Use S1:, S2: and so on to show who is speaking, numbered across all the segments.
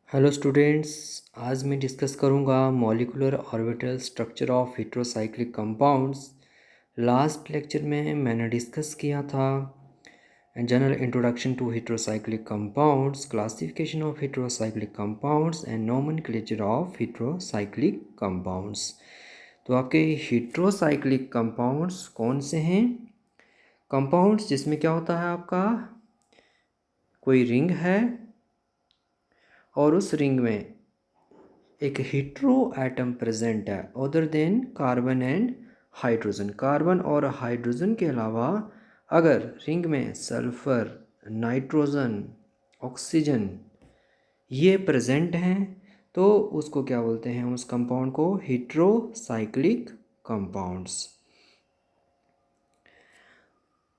S1: Hello students. आज मैं discuss करूंगा molecular orbital structure of heterocyclic compounds. Last lecture में मैंने डिस्कस किया था general introduction to heterocyclic compounds, classification of heterocyclic compounds and nomenclature of heterocyclic compounds. तो आपके हेट्रोसाइक्लिक कंपाउंड्स कौन से हैं? कंपाउंड्स जिसमें क्या होता है, आपका कोई रिंग है और उस रिंग में एक हेट्रो एटम प्रेजेंट है other than carbon and hydrogen. Carbon और हाइड्रोजन के अलावा अगर रिंग में सल्फर, नाइट्रोजन, ऑक्सीजन ये प्रेजेंट हैं तो उसको क्या बोलते हैं? उस कंपाउंड को हेट्रोसाइक्लिक कंपाउंड्स।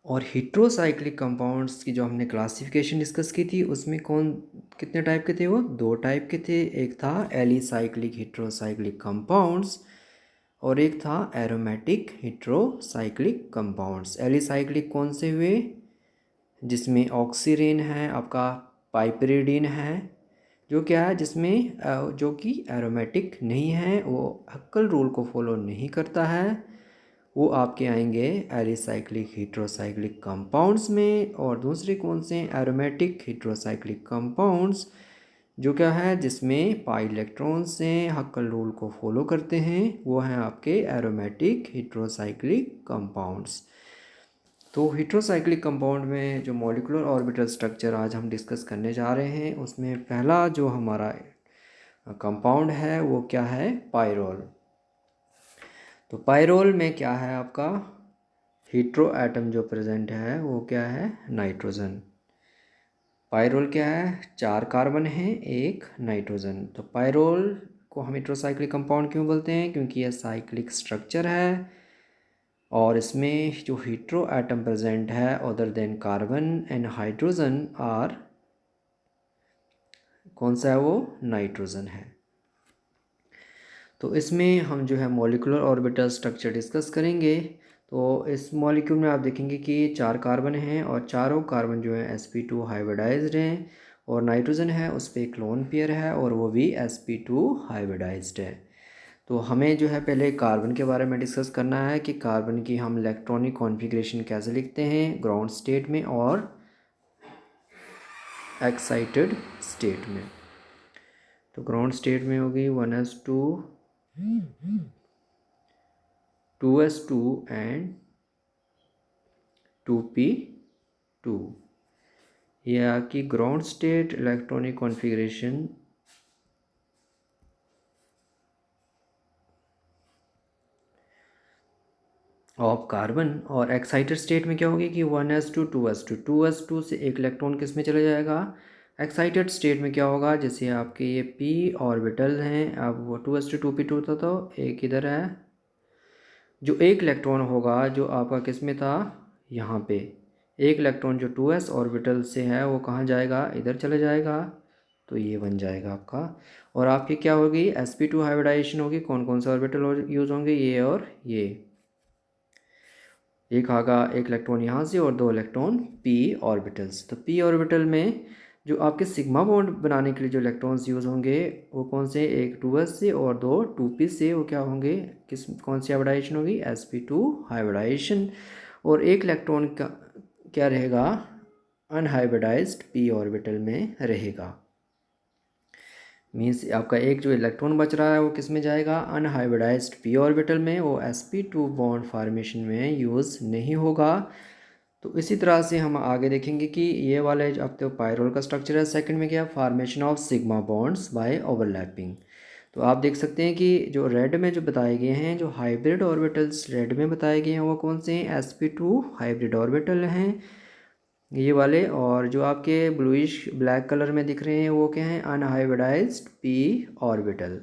S1: और हेट्रोसाइक्लिक कंपाउंड्स की जो हमने क्लासिफिकेशन डिस्कस की थी उसमें कितने टाइप के थे? वो दो टाइप के थे। एक था एलिसाइक्लिक हेट्रोसाइक्लिक कंपाउंड्स और एक था एरोमेटिक हेट्रोसाइक्लिक कंपाउंड्स। एलिसाइक्लिक कौन से हुए? जिसमें ऑक्सीरेन है, आपका पाइपरिडीन है, जो क्या है जिसमें जो कि एरोमेटिक नहीं है, वो हक्कल रूल को फॉलो नहीं करता है, वो आपके आएंगे एलिसाइक्लिक हेट्रोसाइक्लिक कंपाउंड्स में। और दूसरे कौन से? एरोमेटिक हेट्रोसाइक्लिक कंपाउंड्स, जो क्या है जिसमें पाई इलेक्ट्रॉन्स से हक्कल रूल को फॉलो करते हैं, वो हैं आपके एरोमेटिक हेट्रोसाइक्लिक कंपाउंड्स। तो हेट्रोसाइक्लिक कंपाउंड में जो मॉलिक्यूलर ऑर्बिटल स्ट्रक्चर आज हम डिस्कस करने जा रहे हैं उसमें पहला जो हमारा कंपाउंड है वो क्या है? पायरोल। तो पायरोल में क्या है आपका? हेट्रो एटम जो प्रेजेंट है वो क्या है? नाइट्रोजन। पायरोल क्या है? 4 कार्बन है, 1 नाइट्रोजन। तो पायरोल को हम हेट्रोसाइक्लिक कंपाउंड क्यों बोलते हैं? क्योंकि यह साइक्लिक स्ट्रक्चर है और इसमें जो हेट्रो एटम प्रेजेंट है other than carbon and hydrogen are कौन सा है? वो नाइट्रोजन है। तो इसमें हम जो है मॉलिक्यूलर ऑर्बिटल स्ट्रक्चर डिस्कस करेंगे। तो इस मॉलिक्यूल में आप देखेंगे कि 4 कार्बन हैं और चारों कार्बन जो है sp2 हाइब्रिडाइज्ड हैं और नाइट्रोजन है उस पर एक लोन पेयर है और वो भी sp2 हाइब्रिडाइज्ड है। तो हमें जो है पहले कार्बन के बारे में डिस्कस करना है कि कार्बन की हम इलेक्ट्रॉनिक कॉन्फ़िगरेशन कैसे लिखते हैं ग्राउंड स्टेट में और एक्साइटेड स्टेट में। तो ग्राउंड स्टेट में होगी 1s2 2s2 एंड 2p2। ये आपकी ground state electronic configuration of carbon. और एक्साइटेड स्टेट में क्या होगी कि 1s2 2s2 2s2 से एक इलेक्ट्रॉन किस में चला जाएगा? एक्साइटेड स्टेट में क्या होगा? जैसे आपके ये p ऑर्बिटल हैं, अब वो 2s2 2p2 था तो एक इधर है, जो एक इलेक्ट्रॉन होगा जो आपका किस में था? यहाँ पे एक इलेक्ट्रॉन जो 2s ऑर्बिटल से है वो कहाँ जाएगा? इधर चले जाएगा। तो ये बन जाएगा आपका। और आपकी क्या होगी? sp2 हाइब्रिडाइजेशन होगी। कौन कौन से ऑर्बिटल यूज़ होंगे? ये और ये। एक आगा एक इलेक्ट्रॉन यहाँ से और 2 इलेक्ट्रॉन p ऑर्बिटल्स। तो p ऑर्बिटल में जो आपके सिग्मा बॉन्ड बनाने के लिए जो इलेक्ट्रॉन्स यूज़ होंगे वो कौन से? एक 2s से और 2 2p से। वो क्या होंगे? कौन सी हाइब्रिडाइजेशन होगी? sp2 hybridisation. और एक इलेक्ट्रॉन का क्या रहेगा? अनहाइब्रिडाइज्ड p ऑर्बिटल में रहेगा। मीन्स आपका एक जो इलेक्ट्रॉन बच रहा है वो किस में जाएगा? अनहाइब्रिडाइज्ड p ऑर्बिटल में। वो sp2 बॉन्ड फॉर्मेशन में यूज़ नहीं होगा। तो इसी तरह से हम आगे देखेंगे कि ये वाले जो अब तो पायरोल का स्ट्रक्चर है, सेकंड में क्या? Formation of sigma bonds by overlapping. तो आप देख सकते हैं कि जो रेड में जो बताए गए हैं, जो हाइब्रिड ऑर्बिटल्स रेड में बताए गए हैं वो कौन से हैं? sp2 हाइब्रिड ऑर्बिटल हैं ये वाले। और जो आपके ब्लूइश ब्लैक कलर में दिख रहे हैं वो क्या हैं? Unhybridised p orbital.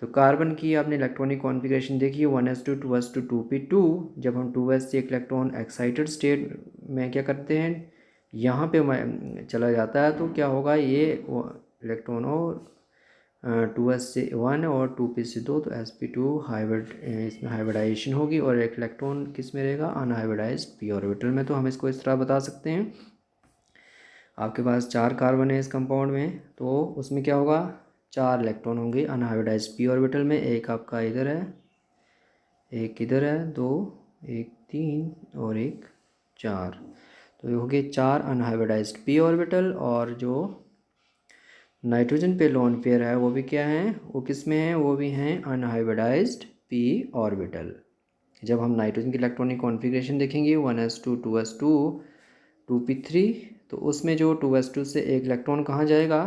S1: तो कार्बन की आपने इलेक्ट्रॉनिक कॉन्फ़िगरेशन देखी है 1s2 2s2 2p2। जब हम 2s से एक इलेक्ट्रॉन एक्साइटेड स्टेट में क्या करते हैं? यहाँ पे चला जाता है तो क्या होगा? ये इलेक्ट्रॉन हो 2s से 1 और 2p से 2 तो sp2 हाइब्रिड इसमें हाइब्रिडाइजेशन होगी और एक इलेक्ट्रॉन किस में रहेगा? अनहाइब्रिडाइज्ड p ऑर्बिटल में। तो हम इसको इस तरह बता सकते हैं। आपके पास 4 कार्बन है इस कंपाउंड में, तो उसमें क्या होगा, 4 इलेक्ट्रॉन होंगे अनहाइब्रिडाइज्ड p ऑर्बिटल में। एक आपका इधर है, एक इधर है, 2, एक 3 और एक 4। तो ये हो गए 4 अनहाइब्रिडाइज्ड p ऑर्बिटल। और जो नाइट्रोजन पे लोन पेयर है वो भी क्या है, वो किस में है, वो भी हैं अनहाइब्रिडाइज्ड p ऑर्बिटल। जब हम नाइट्रोजन की इलेक्ट्रॉनिक कॉन्फ़िगरेशन देखेंगे 1s2 2s2 2p3, तो उसमें जो 2s2 से एक इलेक्ट्रॉन कहाँ जाएगा,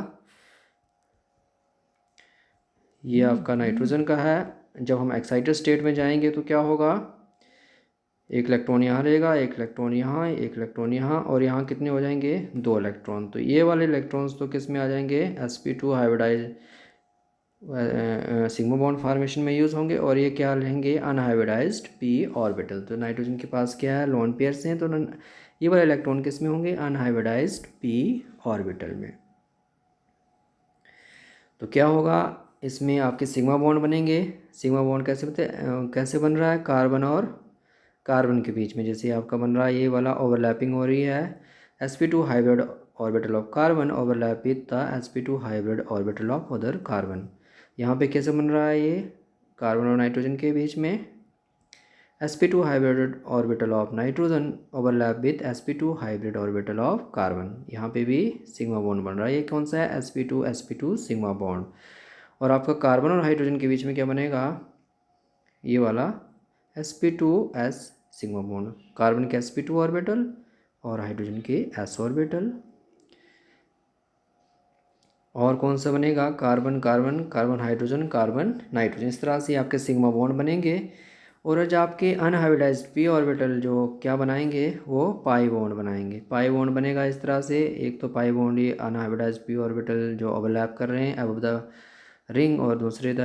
S1: ये आपका नाइट्रोजन का है। जब हम एक्साइटेड स्टेट में जाएंगे तो क्या होगा, एक इलेक्ट्रॉन यहाँ रहेगा, एक इलेक्ट्रॉन यहाँ, एक इलेक्ट्रॉन यहाँ, और यहाँ कितने हो जाएंगे, 2 इलेक्ट्रॉन। तो ये वाले इलेक्ट्रॉन्स तो किस में आ जाएंगे, sp2 hybridize sigma bond formation में यूज़ होंगे, और ये क्या रहेंगे, अनहाइब्रिडाइज्ड p ऑर्बिटल। तो नाइट्रोजन के पास क्या है, लोन पेयर्स हैं, तो ये वाले इलेक्ट्रॉन किस में होंगे, अनहाइब्रिडाइज्ड p ऑर्बिटल में। तो क्या होगा, इसमें आपके सिग्मा बॉन्ड बनेंगे। सिग्मा बॉन्ड कैसे बन रहा है, कार्बन और कार्बन के बीच में, जैसे आपका बन रहा है ये वाला ओवरलैपिंग हो रही है, sp2 hybrid orbital of carbon overlap with the sp2 hybrid orbital of other carbon. यहाँ पे कैसे बन रहा है, ये कार्बन और नाइट्रोजन के बीच में sp2 hybrid orbital of nitrogen overlap with sp2 hybrid orbital of carbon. यहाँ पे भी सिग्मा बॉन्ड बन रहा है। ये कौन सा है, sp2 सिग्मा बॉन्ड। और आपका कार्बन और हाइड्रोजन के बीच में क्या बनेगा, ये वाला sp2s सिग्मा बॉन्ड, कार्बन के sp2 ऑर्बिटल और हाइड्रोजन के s ऑर्बिटल। और कौन सा बनेगा, carbon carbon, carbon hydrogen, carbon nitrogen. इस तरह से आपके सिग्मा बॉन्ड बनेंगे। और जो आपके अनहाइब्रिडाइज्ड p ऑर्बिटल जो क्या बनाएंगे, वो पाई बॉन्ड बनाएंगे। पाई बॉन्ड बनेगा इस तरह से, एक तो पाई बॉन्ड ये अनहाइब्रिडाइज्ड p ऑर्बिटल जो ओवरलैप कर रहे हैं अबव द रिंग, और दूसरे the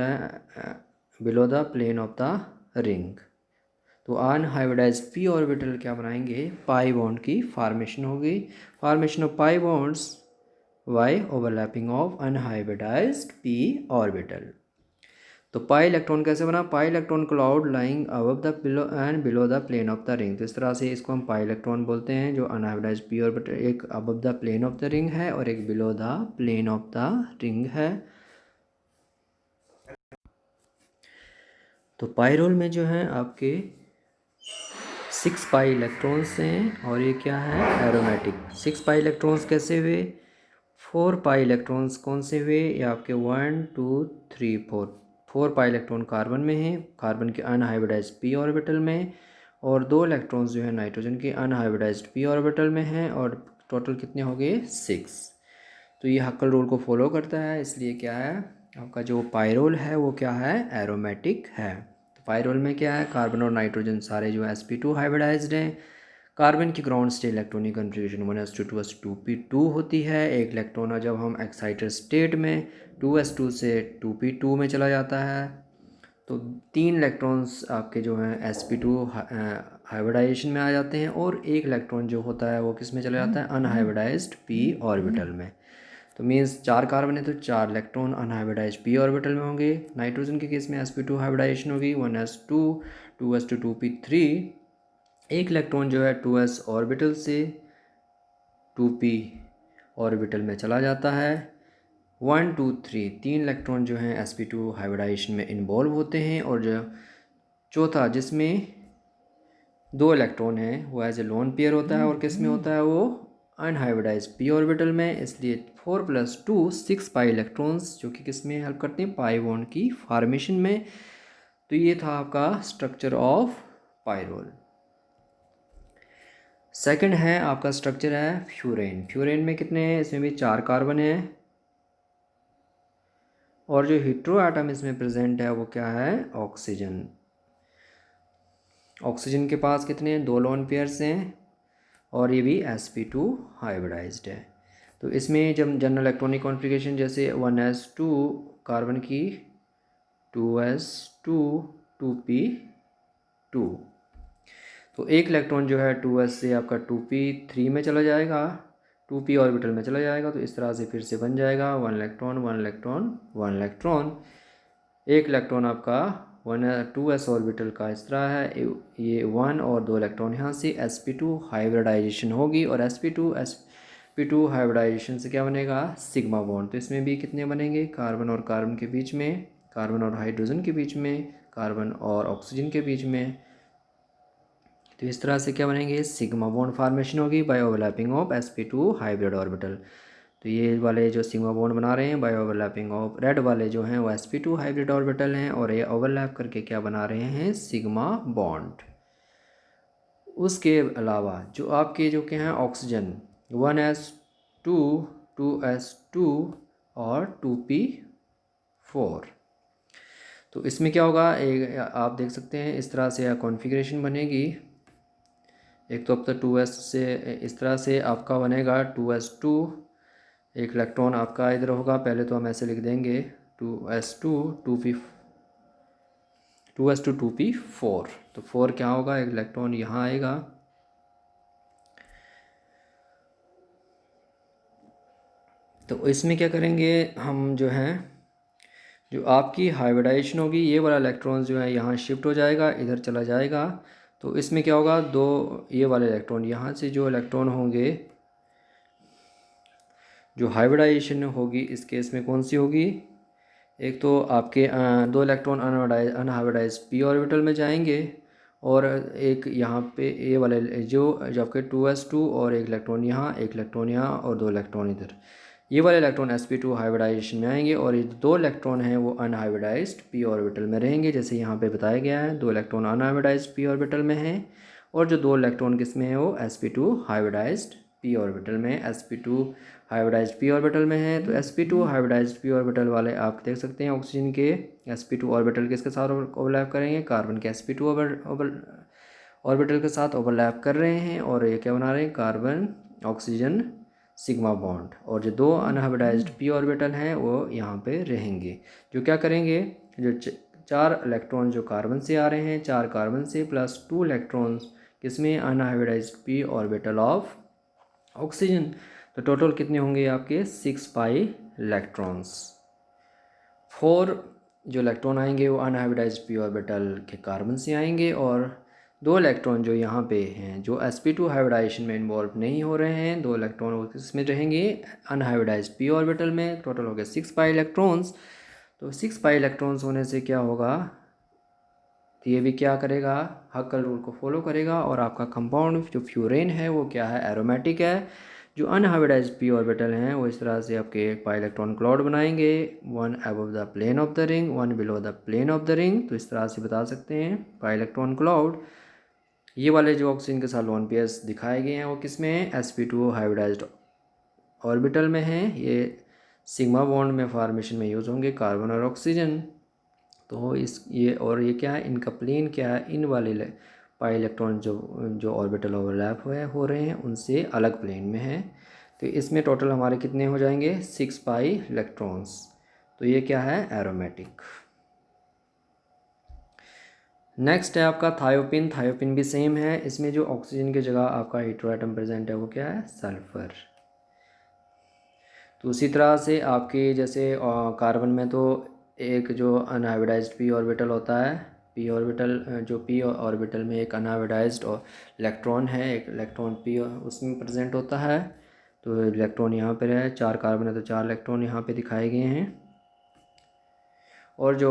S1: below the plane of the ring. तो अनहाइब्रिडाइज्ड p ऑर्बिटल क्या बनाएंगे, पाई बॉन्ड की फॉर्मेशन होगी। Formation of pi bonds by overlapping of unhybridized p orbital. तो पाई इलेक्ट्रॉन कैसे बना, pi electron cloud lying above the below the plane of the ring. तो इस तरह से इसको हम पाई इलेक्ट्रॉन बोलते हैं, जो अनहाइब्रिडाइज्ड p ऑर्बिटल एक above the plane of the ring है और एक below the plane of the ring है। तो पाई रोल में जो है आपके 6 पाई इलेक्ट्रॉन्स हैं, और ये क्या है, एरोमेटिक। 6 पाई इलेक्ट्रॉन्स कैसे हुए, 4 पाई इलेक्ट्रॉन्स कौन से हुए, ये आपके 1 2 3 4 पाई इलेक्ट्रॉन कार्बन में हैं, कार्बन के अनहाइब्रिडाइज्ड p ऑर्बिटल में, और 2 इलेक्ट्रॉन्स जो है नाइट्रोजन के अनहाइब्रिडाइज्ड p ऑर्बिटल में हैं, और टोटल कितने हो गए, 6। तो ये हक्कल रूल को फॉलो करता है, इसलिए क्या है, आपका जो पायरोल है वो क्या है, एरोमेटिक है। तो पायरोल में क्या है, कार्बन और नाइट्रोजन सारे जो sp2 हाइब्रिडाइज्ड हैं। कार्बन की ground state electronic configuration 1s2 2s2 2p2 होती है। एक इलेक्ट्रॉन जब हम एक्साइटेड स्टेट में 2s2 से 2p2 में चला जाता है, तो 3 इलेक्ट्रॉन्स आपके जो हैं sp2 हाइब्रिडाइजेशन में आ जाते हैं, और एक इलेक्ट्रॉन जो होता है वो किस में चला जाता है, अनहाइब्रिडाइज्ड p ऑर्बिटल में। तो मीन्स 4 कार्बन है तो 4 इलेक्ट्रॉन अनहाइब्रिडाइज्ड p ऑर्बिटल में होंगे। नाइट्रोजन के केस में sp2 हाइब्रिडाइजेशन होगी 1s2 2s2 2p3। एक इलेक्ट्रॉन जो है 2s ऑर्बिटल से 2p ऑर्बिटल में चला जाता है। 1 2 3 तीन इलेक्ट्रॉन जो हैं sp2 हाइब्रिडाइजेशन में इन्वॉल्व होते हैं, और जो चौथा जिसमें 2 इलेक्ट्रॉन हैं वो एज ए लोन पेयर होता है, और किस में होता है, वो अनहाइब्रिडाइज्ड p ऑर्बिटल में। इसलिए 4 + 2 6 पाई इलेक्ट्रॉन्स जो कि किस में हेल्प करते हैं, पाई बॉन्ड की फॉर्मेशन में। तो ये था आपका स्ट्रक्चर ऑफ पायरोल। सेकंड है आपका स्ट्रक्चर है फ्यूरेन। फ्यूरेन में कितने हैं, इसमें भी 4 कार्बन है, और जो हीट्रो एटम इसमें प्रेजेंट है वो क्या है, ऑक्सीजन। ऑक्सीजन के पास कितने हैं, 2 लोन पेयर्स हैं, और ये भी sp2 हाइब्रिडाइज्ड है। तो इसमें जब जनरल इलेक्ट्रॉनिक कॉन्फ़िगरेशन जैसे 1s2 कार्बन की 2s2 2p2, तो एक इलेक्ट्रॉन जो है 2s से आपका 2p3 में चला जाएगा, 2p ऑर्बिटल में चला जाएगा। तो इस तरह से फिर से बन जाएगा 1 इलेक्ट्रॉन 1 इलेक्ट्रॉन 1 इलेक्ट्रॉन। एक इलेक्ट्रॉन आपका 2s ऑर्बिटल का इस तरह है, ये 1 और 2 इलेक्ट्रॉन यहाँ से sp2 हाइब्रिडाइजेशन होगी, और sp2 sp2 हाइब्रिडाइजेशन से क्या बनेगा, सिग्मा बॉन्ड। तो इसमें भी कितने बनेंगे, कार्बन और कार्बन के बीच में, कार्बन और हाइड्रोजन के बीच में, कार्बन और ऑक्सीजन के बीच में। तो इस तरह से क्या बनेंगे, सिग्मा बॉन्ड फॉर्मेशन होगी by overlapping of sp2 hybrid orbital. तो ये वाले जो सिग्मा बॉन्ड बना रहे हैं बाय ओवरलैपिंग ऑफ, रेड वाले जो हैं वो sp2 हाइब्रिड ऑर्बिटल हैं, और ये ओवरलैप करके क्या बना रहे हैं, सिग्मा बॉन्ड। उसके अलावा जो आपके जो क्या हैं ऑक्सीजन, 1s2, 2s2 और 2p4। तो इसमें क्या होगा, एक आप देख सकते हैं इस तरह से कॉन्फ़िगरेशन बनेगी। एक तो अब तक 2s से इस तरह से आपका बनेगा 2s2, एक इलेक्ट्रॉन आपका इधर होगा, पहले तो हम ऐसे लिख देंगे 2s2 2s2 2p4। तो 4 क्या होगा, एक इलेक्ट्रॉन यहाँ आएगा। तो इसमें क्या करेंगे हम, जो है जो आपकी हाइब्रिडाइजेशन होगी, ये वाला इलेक्ट्रॉन जो है यहाँ शिफ्ट हो जाएगा, इधर चला जाएगा। तो इसमें क्या होगा, दो ये वाले इलेक्ट्रॉन, यहाँ से जो इलेक्ट्रॉन होंगे, जो हाइब्रिडाइजेशन होगी इस केस में कौन सी होगी, एक तो आपके दो इलेक्ट्रॉन अनहाइब्रिडाइज पी ऑर्बिटल में जाएंगे, और एक यहाँ पे ये वाले जो आपके 2s2 और एक इलेक्ट्रॉन यहाँ, एक इलेक्ट्रॉन यहाँ और दो इलेक्ट्रॉन इधर, ये वाले इलेक्ट्रॉन sp2 हाइब्रिडाइजेशन में आएंगे, और ये दो इलेक्ट्रॉन हैं वो अनहाइब्रिडाइज्ड पी ऑर्बिटल में रहेंगे। जैसे यहाँ पे बताया गया है, दो इलेक्ट्रॉन अनहाइब्रिडाइज्ड पी ऑर्बिटल में हैं, और जो दो इलेक्ट्रॉन किस में है, वो sp2 हाइब्रिडाइज्ड पी ऑर्बिटल में, sp2 हाइब्रिडाइज्ड पी ऑर्बिटल में है। तो sp2 हाइब्रिडाइज्ड पी ऑर्बिटल वाले आप देख सकते हैं ऑक्सीजन के sp2 ऑर्बिटल किसके साथ ओवरलैप करेंगे, कार्बन के sp2 ऑर्बिटल के साथ ओवरलैप कर रहे हैं, और ये क्या बना रहे हैं, कार्बन ऑक्सीजन सिग्मा बॉन्ड। और जो दो अनहाइब्रिडाइज्ड पी ऑर्बिटल हैं वो यहाँ पे रहेंगे, जो क्या करेंगे, जो चार इलेक्ट्रॉन जो कार्बन से आ रहे हैं, चार कार्बन से प्लस 2 इलेक्ट्रॉन्स किसमें, unhybridised P orbital of oxygen. तो टोटल कितने होंगे आपके, 6 पाई इलेक्ट्रॉन्स। 4 जो इलेक्ट्रॉन आएंगे वो अनहाइब्रिडाइज्ड पी ऑर्बिटल के कार्बन से आएंगे, और दो इलेक्ट्रॉन जो यहाँ पे हैं जो sp2 हाइब्रिडाइजेशन में इन्वॉल्व नहीं हो रहे हैं, दो इलेक्ट्रॉन वो किसमें रहेंगे, अनहाइब्रिडाइज्ड पी ऑर्बिटल में। टोटल हो गया 6 पाई इलेक्ट्रॉन्स। तो 6 पाई इलेक्ट्रॉन्स होने से क्या होगा, तो ये भी क्या करेगा, हक्कल रूल को फॉलो करेगा, और आपका कंपाउंड जो फ्यूरेन है वो क्या है, एरोमेटिक है। जो अनहाइब्रिडाइज्ड पी ऑर्बिटल हैं वो इस तरह से आपके पाई इलेक्ट्रॉन क्लाउड बनाएंगे, one above the plane of the ring, one below the plane of the ring. तो इस तरह से बता सकते हैं पाई इलेक्ट्रॉन क्लाउड। ये वाले जो ऑक्सीजन के साथ लोन पेयर्स दिखाए गए हैं वो किस में है, sp2 हाइब्रिडाइज्ड ऑर्बिटल में है। ये सिग्मा बॉन्ड में फॉर्मेशन में यूज़ होंगे कार्बन और ऑक्सीजन। तो इस ये और ये क्या है, इनका प्लेन क्या है, इन वाले पाई इलेक्ट्रॉन जो जो ऑर्बिटल ओवरलैप हो रहे हैं उनसे अलग प्लेन में है। तो इसमें टोटल हमारे कितने हो जाएंगे, 6 पाई इलेक्ट्रॉन्स। तो ये क्या है, एरोमेटिक। नेक्स्ट है आपका थायोपिन। थायोपिन भी सेम है, इसमें जो ऑक्सीजन की जगह आपका हेटेरो एटम प्रेजेंट है वो क्या है, सल्फर। तो उसी तरह से आपके जैसे कार्बन में तो एक जो अनहाइब्रिडाइज्ड पी ऑर्बिटल होता है, पी ऑर्बिटल जो पी ऑर्बिटल में एक अनहाइब्रिडाइज्ड इलेक्ट्रॉन है, एक इलेक्ट्रॉन पी उसमें प्रेजेंट होता है। तो इलेक्ट्रॉन यहाँ पर है, चार कार्बन है तो चार इलेक्ट्रॉन यहाँ पे दिखाए गए हैं। और जो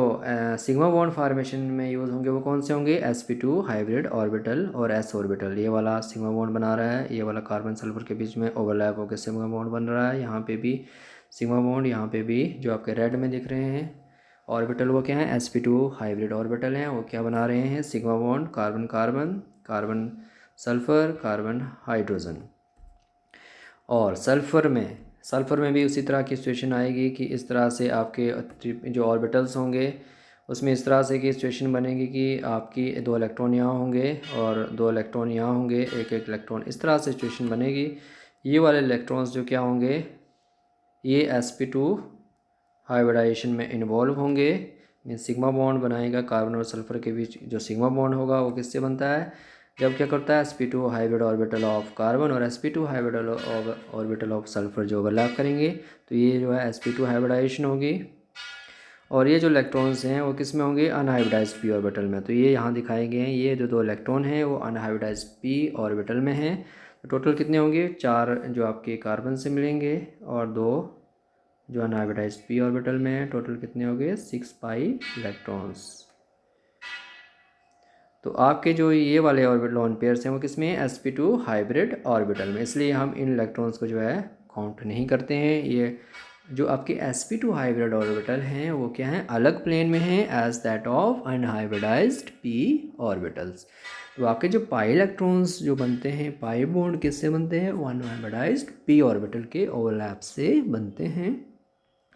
S1: सिग्मा बॉन्ड फार्मेशन में यूज़ होंगे वो कौन से होंगे, sp2 हाइब्रिड ऑर्बिटल और s ऑर्बिटल। ये वाला सिग्मा बॉन्ड बना रहा है, ये वाला कार्बन सल्फर के बीच में ओवरलैप होकर सिग्मा बॉन्ड बन रहा है। यहाँ पे भी सिग्मा बॉन्ड, यहाँ पे भी जो आपके रेड में दिख रहे हैं ऑर्बिटल वो क्या है, sp2 हाइब्रिड ऑर्बिटल हैं। वो क्या बना रहे हैं, sigma bond, carbon carbon, carbon sulphur, carbon hydrogen. और सल्फ़र में भी उसी तरह की सिचुएशन आएगी कि इस तरह से आपके जो ऑर्बिटल्स होंगे उसमें इस तरह से की सिचुएशन बनेगी कि आपकी दो इलेक्ट्रॉन यहाँ होंगे और दो इलेक्ट्रॉन यहाँ होंगे, एक एक इलेक्ट्रॉन, इस तरह से सिचुएशन बनेगी। ये वाले इलेक्ट्रॉन्स जो क्या होंगे, ये sp2 हाइब्रिडाइजेशन में इन्वॉल्व होंगे। सिग्मा बॉन्ड बनाएगा कार्बन और सल्फ़र के बीच, जो सिग्मा बॉन्ड होगा वो किससे बनता है, जब क्या करता है sp2 hybrid orbital of carbon और sp2 hybrid orbital of sulphur जो ओवरलैप करेंगे। तो ये जो है sp2 हाइब्रिडाइजेशन होगी, और ये जो इलेक्ट्रॉन्स हैं वो किस में होंगे, अनहाइब्रिडाइज्ड पी ऑर्बिटल में। तो ये यहाँ दिखाए गए हैं, ये जो दो इलेक्ट्रॉन हैं वो अनहाइब्रिडाइज्ड पी ऑर्बिटल में हैं। टोटल कितने होंगे, 4 जो आपके कार्बन से मिलेंगे और 2 जो अनहाइब्रिडाइज्ड p ऑर्बिटल में है। टोटल कितने हो गए, 6 पाई इलेक्ट्रॉन्स। तो आपके जो ये वाले ऑर्बिटल लोन पेयर्स हैं वो किस में है, sp2 हाइब्रिड ऑर्बिटल में, इसलिए हम इन इलेक्ट्रॉन्स को जो है काउंट नहीं करते हैं। ये जो आपके sp2 हाइब्रिड ऑर्बिटल हैं वो क्या हैं, अलग प्लेन में हैं as that of unhybridized p orbitals. तो आपके जो पाई इलेक्ट्रॉन्स जो बनते हैं, पाई बॉन्ड किससे बनते हैं, वो अनहाइब्रिडाइज्ड p ऑर्बिटल के ओवरलैप से बनते हैं,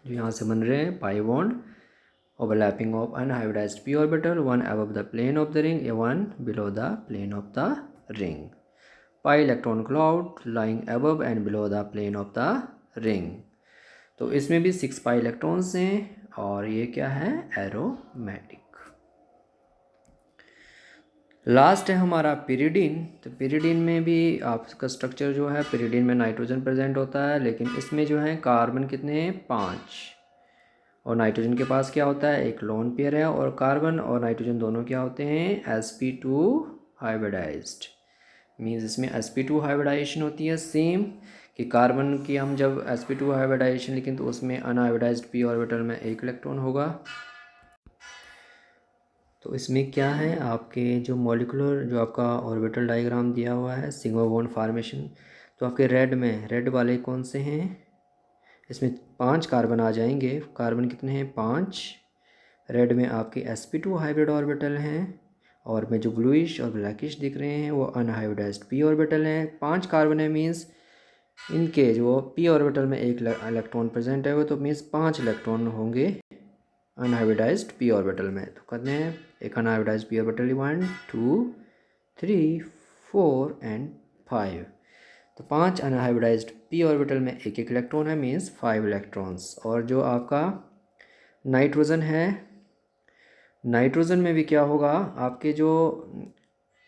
S1: जो यहाँ से बन रहे हैं pi bond overlapping of unhybridized p orbital, one above the plane of the ring, one below the plane of the ring. Pi electron cloud lying above and below the plane of the ring. तो इसमें भी 6 pi electrons हैं और ये क्या है, aromatic. Last है हमारा पिरिडीन। तो पिरिडीन में भी आपका स्ट्रक्चर जो है, पिरिडीन में नाइट्रोजन प्रेजेंट होता है, लेकिन इसमें जो है कार्बन कितने हैं, 5, और नाइट्रोजन के पास क्या होता है, एक लोन पेयर है, और कार्बन और नाइट्रोजन दोनों क्या होते हैं, sp2 हाइब्रिडाइज्ड। मीन्स इसमें sp2 हाइब्रिडाइजेशन होती है सेम कि कार्बन की हम जब sp2 हाइब्रिडाइजेशन लिखें तो उसमें अनहाइब्रिडाइज्ड p ऑर्बिटल में एक इलेक्ट्रॉन होगा। तो इसमें क्या है, आपके जो मॉलिक्यूलर जो आपका ऑर्बिटल डायग्राम दिया हुआ है, सिग्मा बॉन्ड फॉर्मेशन, तो आपके रेड वाले कौन से हैं, इसमें 5 कार्बन आ जाएंगे। कार्बन कितने हैं, 5। रेड में आपके sp2 हाइब्रिड ऑर्बिटल हैं, और में जो ब्लूइश और ब्लैकिश दिख रहे हैं वो अनहाइब्रिडाइज्ड p ऑर्बिटल हैं। 5 कार्बन है, मीन्स इनके जो p ऑर्बिटल में एक इलेक्ट्रॉन प्रेजेंट है वो, तो मीन्स 5 इलेक्ट्रॉन होंगे अनहाइब्रिडाइज्ड p ऑर्बिटल में। तो कहते हैं एक अनहाइब्रिडाइज्ड p ऑर्बिटल 1 2 3 4 एंड 5। तो 5 अनहाइब्रिडाइज्ड p ऑर्बिटल में एक एक इलेक्ट्रॉन है, मीन्स 5 इलेक्ट्रॉन्स। और जो आपका नाइट्रोजन है, नाइट्रोजन में भी क्या होगा, आपके जो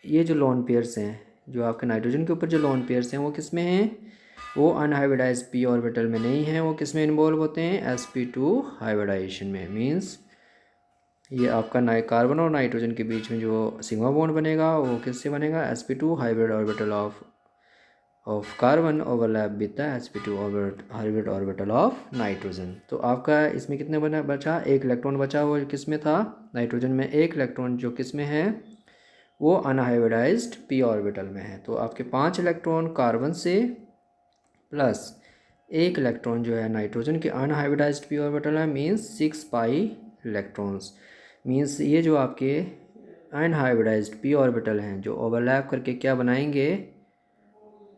S1: ये जो लोन पेयर्स हैं, जो आपके नाइट्रोजन के ऊपर जो लोन पेयर्स हैं वो किस में हैं, वो अनहाइब्रिडाइज्ड p ऑर्बिटल में नहीं है, वो किस में इन्वॉल्व होते हैं, sp2 हाइब्रिडाइजेशन में। मीन्स ये आपका कार्बन और नाइट्रोजन के बीच में जो सिग्मा बॉन्ड बनेगा वो किससे बनेगा, sp2 hybrid orbital of carbon overlap with the sp2 hybrid orbital of nitrogen. तो आपका इसमें कितने बचा, एक इलेक्ट्रॉन बचा, वो किस में था, नाइट्रोजन में एक इलेक्ट्रॉन जो किस में है, वो अनहाइब्रिडाइज्ड p ऑर्बिटल में है। तो आपके 5 इलेक्ट्रॉन कार्बन से प्लस एक इलेक्ट्रॉन जो है नाइट्रोजन के अनहाइब्रिडाइज्ड p ऑर्बिटल है, मीन्स 6 पाई इलेक्ट्रॉन्स। मीन्स ये जो आपके अनहाइब्रिडाइज्ड p ऑर्बिटल हैं जो ओवरलैप करके क्या बनाएंगे,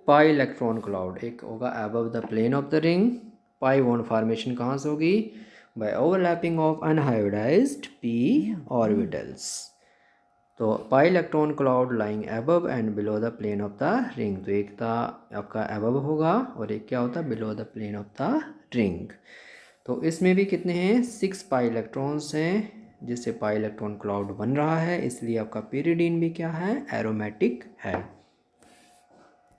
S1: पाई इलेक्ट्रॉन क्लाउड। एक होगा above the plane of the ring, pi bond formation कहाँ से होगी, by overlapping of unhybridized p orbitals. तो pi electron cloud lying above and below the plane of the ring. तो एक था आपका अबव होगा और एक क्या होता है, below the plane of the ring. तो इसमें भी कितने हैं, 6 पाई इलेक्ट्रॉन्स हैं, जिससे पाई इलेक्ट्रॉन क्लाउड बन रहा है, इसलिए आपका पिरिडीन भी क्या है, एरोमेटिक है।